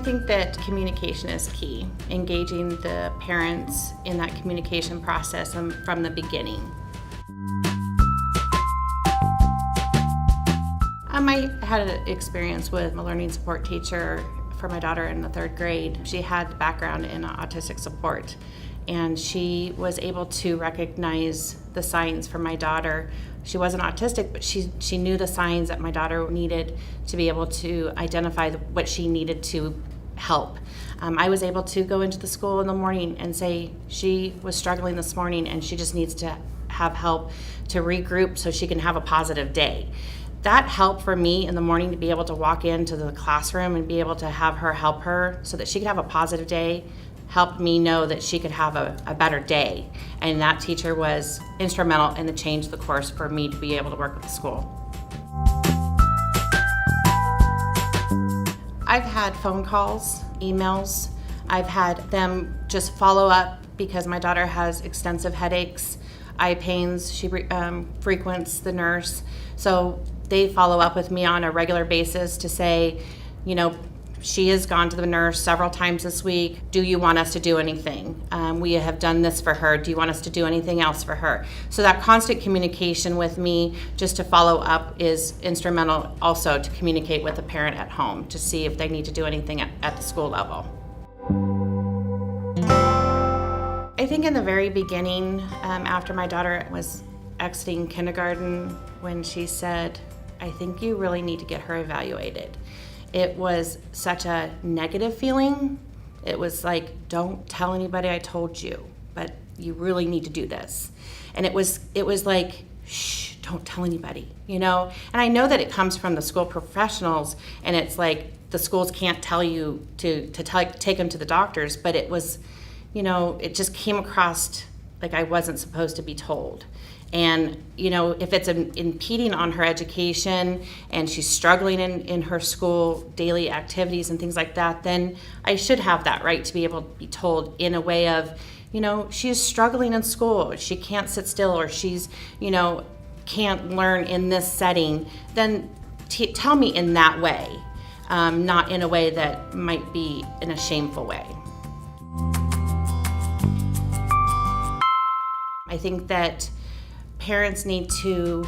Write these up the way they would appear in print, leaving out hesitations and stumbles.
think that communication is key, engaging the parents in that communication process from the beginning. I had an experience with a learning support teacher for my daughter in the 3rd grade. She had a background in autistic support, and she was able to recognize the signs for my daughter. She wasn't autistic, but she knew the signs that my daughter needed to be able to identify what she needed to help. I was able to go into the school in the morning and say she was struggling this morning and she just needs to have help to regroup so she can have a positive day. That helped for me in the morning to be able to walk into the classroom and be able to have her help her so that she could have a positive day, helped me know that she could have a better day. And that teacher was instrumental in the change of the course for me to be able to work with the school. I've had phone calls, emails. I've had them just follow up because my daughter has extensive headaches, eye pains. She frequents the nurse. So they follow up with me on a regular basis to say, she has gone to the nurse several times this week. Do you want us to do anything? We have done this for her. Do you want us to do anything else for her? So that constant communication with me just to follow up is instrumental also to communicate with the parent at home to see if they need to do anything at the school level. I think in the very beginning, after my daughter was exiting kindergarten, when she said, I think you really need to get her evaluated. It was such a negative feeling. It was like, don't tell anybody I told you, but you really need to do this. And it was like, shh, don't tell anybody, And I know that it comes from the school professionals, and it's like the schools can't tell you to take them to the doctors, but it was, it just came across like I wasn't supposed to be told. And, if it's impeding on her education and she's struggling in her school daily activities and things like that, then I should have that right to be able to be told in a way of, she's struggling in school, she can't sit still, or she's, can't learn in this setting, then tell me in that way, not in a way that might be in a shameful way. I think that parents need to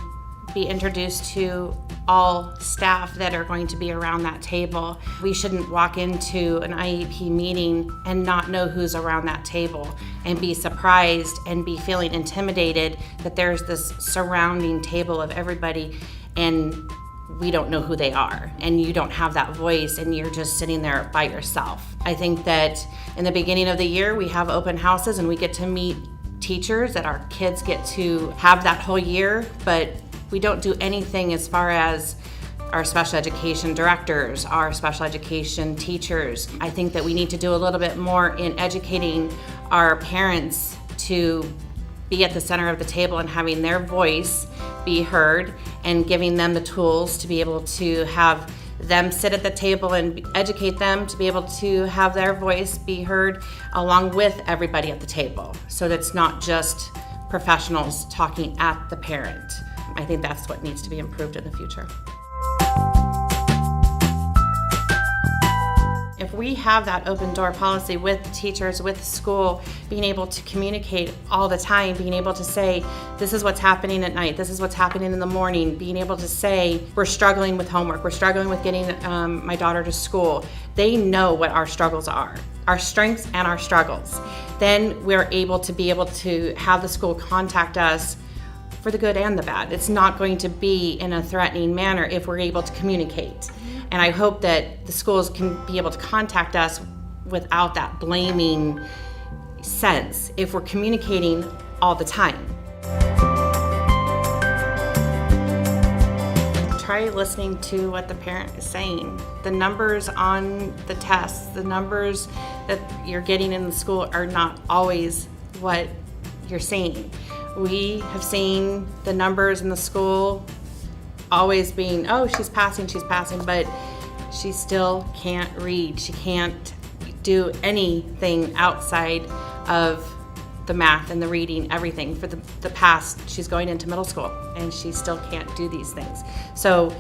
be introduced to all staff that are going to be around that table. We shouldn't walk into an IEP meeting and not know who's around that table and be surprised and be feeling intimidated that there's this surrounding table of everybody and we don't know who they are and you don't have that voice and you're just sitting there by yourself. I think that in the beginning of the year we have open houses and we get to meet teachers that our kids get to have that whole year, but we don't do anything as far as our special education directors, our special education teachers. I think that we need to do a little bit more in educating our parents to be at the center of the table and having their voice be heard and giving them the tools to be able to have them sit at the table and educate them to be able to have their voice be heard along with everybody at the table. So that's not just professionals talking at the parent. I think that's what needs to be improved in the future. If we have that open door policy with teachers, with school, being able to communicate all the time, being able to say, this is what's happening at night, this is what's happening in the morning, being able to say, we're struggling with homework, we're struggling with getting my daughter to school. They know what our struggles are, our strengths and our struggles. Then we're able to have the school contact us for the good and the bad. It's not going to be in a threatening manner if we're able to communicate. And I hope that the schools can be able to contact us without that blaming sense if we're communicating all the time. Try listening to what the parent is saying. The numbers on the tests, the numbers that you're getting in the school are not always what you're seeing. We have seen the numbers in the school always being, oh, she's passing, but she still can't read. She can't do anything outside of the math and the reading, everything. For the past, she's going into middle school and she still can't do these things. So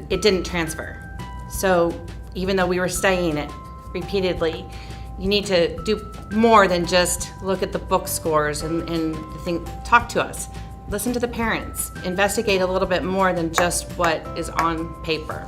it didn't transfer. So even though we were studying it, repeatedly. You need to do more than just look at the book scores and talk to us. Listen to the parents. Investigate a little bit more than just what is on paper.